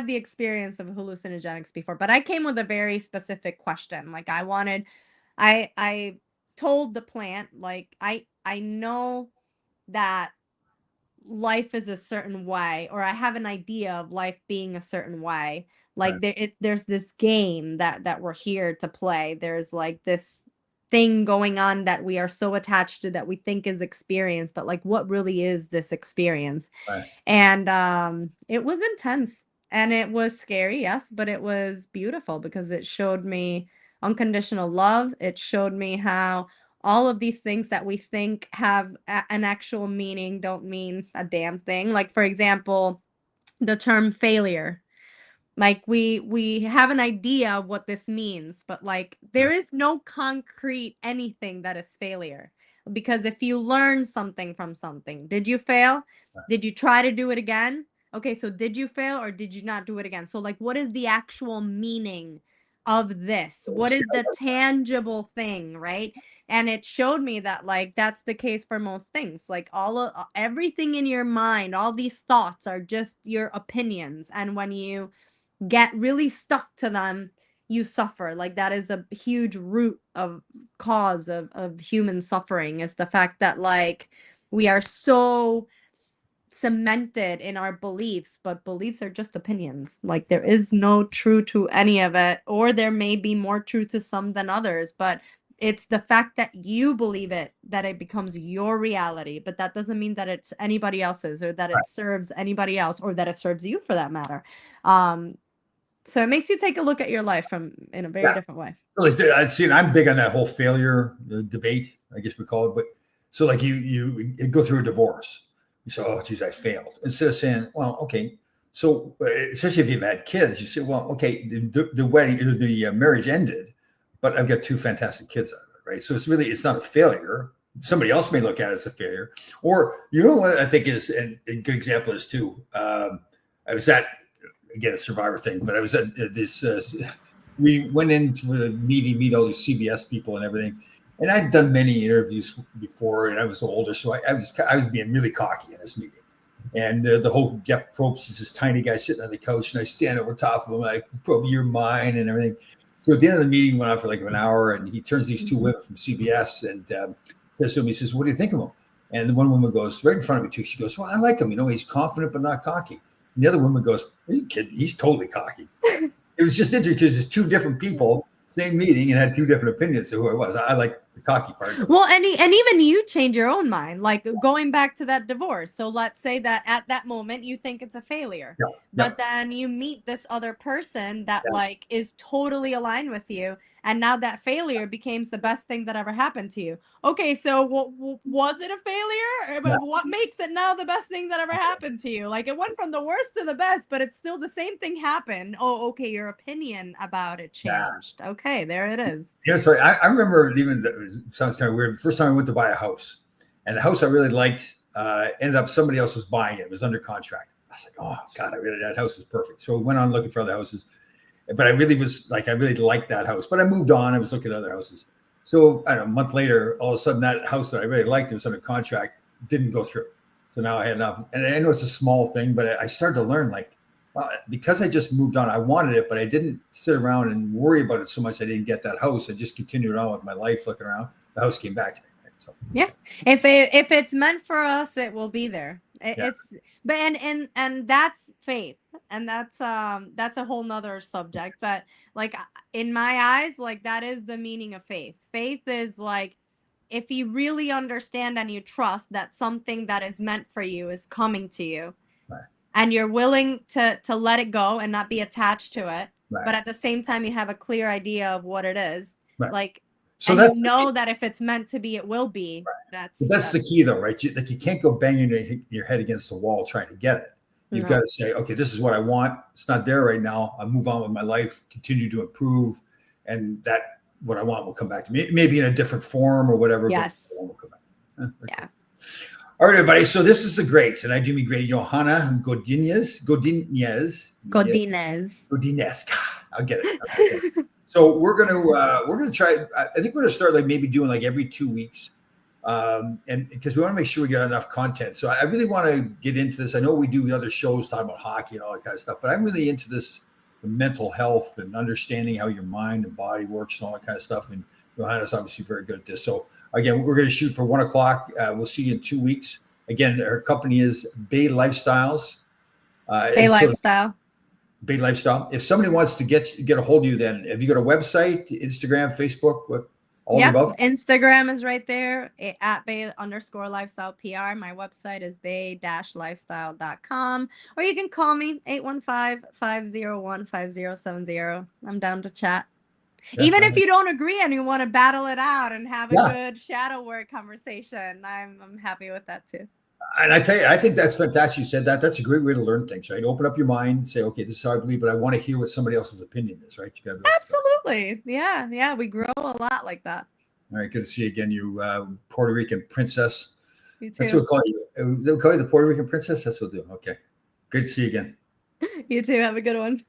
the experience of hallucinogenics before, but I came with a very specific question. Like I told the plant, like, I know that life is a certain way, or I have an idea of life being a certain way. Like there's this game that we're here to play. There's like this thing going on that we are so attached to that we think is experience, but like what really is this experience? And it was intense and it was scary, yes, but it was beautiful because it showed me unconditional love. It showed me how all of these things that we think have an actual meaning don't mean a damn thing. Like, for example, the term failure. Like we have an idea of what this means, but like there is no concrete anything that is failure. Because if you learn something from something, did you fail? Did you try to do it again? Okay, so did you fail or did you not do it again? So like, what is the actual meaning of this? What is the tangible thing, right? And it showed me that like that's the case for most things. Like everything in your mind, all these thoughts are just your opinions, and when you get really stuck to them, you suffer. Like that is a huge root of cause of human suffering, is the fact that like we are so cemented in our beliefs, but beliefs are just opinions. Like there is no truth to any of it, or there may be more truth to some than others, but it's the fact that you believe it that it becomes your reality. But that doesn't mean that it's anybody else's, or that it serves anybody else, or that it serves you for that matter. So it makes you take a look at your life in a very different way.
Really, I've seen. I'm big on that whole failure debate, I guess we call it. But so, like you go through a divorce, you say, "Oh, geez, I failed." Instead of saying, "Well, okay," so especially if you've had kids, you say, "Well, okay, the wedding, the marriage ended, but I've got two fantastic kids out of it, right?" So it's not a failure. Somebody else may look at it as a failure, or you know what I think is, and a good example is too. I was at, again, a Survivor thing, but I was at this, we went into the meet all these CBS people and everything. And I'd done many interviews before, and I was older, so I was being really cocky in this meeting. And the whole Jeff Probst is this tiny guy sitting on the couch, and I stand over top of him, like, "Probe, you're mine," and everything. So at the end of the meeting, went on for like an hour, and he turns these two women from CBS and says to him, he says, "What do you think of him?" And the one woman goes right in front of me too. She goes, "Well, I like him. You know, he's confident but not cocky." And the other woman goes, "Are you kidding? He's totally cocky." It was just interesting because it's two different people, same meeting, and had two different opinions of who I was. I like the cocky part.
Well, and even you change your own mind, like going back to that divorce. So let's say that at that moment you think it's a failure,
Yeah,
but then you meet this other person that like is totally aligned with you, and now that failure becomes the best thing that ever happened to you. Okay, so was it a failure? But what makes it now the best thing that ever happened to you? Like it went from the worst to the best, but it's still the same thing happened. Oh, okay, your opinion about it changed. Okay, there it is.
Yeah, sorry. I remember even, it sounds kind of weird. The first time I went to buy a house, and the house I really liked ended up somebody else was buying it. It was under contract. I was like, oh God, that house is perfect. So I went on looking for other houses, but I really liked that house. But I moved on. I was looking at other houses. So I don't know, a month later, all of a sudden that house that I really liked, it was under contract, didn't go through. So now I had enough. And I know it's a small thing, but I started to learn, like, well, because I just moved on, I wanted it, but I didn't sit around and worry about it so much. I didn't get that house. I just continued on with my life, looking around. The house came back to me. Right? So,
yeah, if it's meant for us, it will be there. It's but and that's faith, and that's a whole nother subject. But like in my eyes, like that is the meaning of faith. Faith is like if you really understand and you trust that something that is meant for you is coming to you.
Right.
And you're willing to let it go and not be attached to it,
right.
but at the same time you have a clear idea of what it is.
Right.
Like,
so
and
that's
you know that if it's meant to be, it will be.
Right. That's the key, though, right? You can't go banging your head against the wall trying to get it. You've got to say, okay, this is what I want. It's not there right now. I'll move on with my life, continue to improve, and that what I want will come back to me. Maybe in a different form or whatever.
Yes.
But will come back.
Yeah.
All right, everybody. So this is the great, and I do mean great, Johanna Godinez. I'll get it. So we're gonna try. I think we're gonna start like maybe doing like every 2 weeks, and because we want to make sure we get enough content. So I really want to get into this. I know we do other shows talking about hockey and all that kind of stuff, but I'm really into this mental health and understanding how your mind and body works and all that kind of stuff. And Johanna's obviously very good at this. So again, we're going to shoot for 1 o'clock. We'll see you in 2 weeks. Again, her company is Bay Lifestyles.
Bay Lifestyle.
Bay Lifestyle. If somebody wants to get a hold of you, then have you got a website, Instagram, Facebook, what? All the above?
Instagram is right there at Bay_lifestyle PR. My website is bay-lifestyle.com. Or you can call me 815-501-5070. I'm down to chat. Even if you don't agree and you want to battle it out and have a good shadow work conversation, I'm happy with that too.
And I tell you, I think that's fantastic. You said that. That's a great way to learn things, right? Open up your mind, say, okay, this is how I believe, but I want to hear what somebody else's opinion is, right? You got
absolutely. Yeah. We grow a lot like that.
All right. Good to see you again, you Puerto Rican princess.
You too.
That's what we'll call you. They'll call you the Puerto Rican princess. That's what we'll do. Okay. Great to see you again.
You too. Have a good one.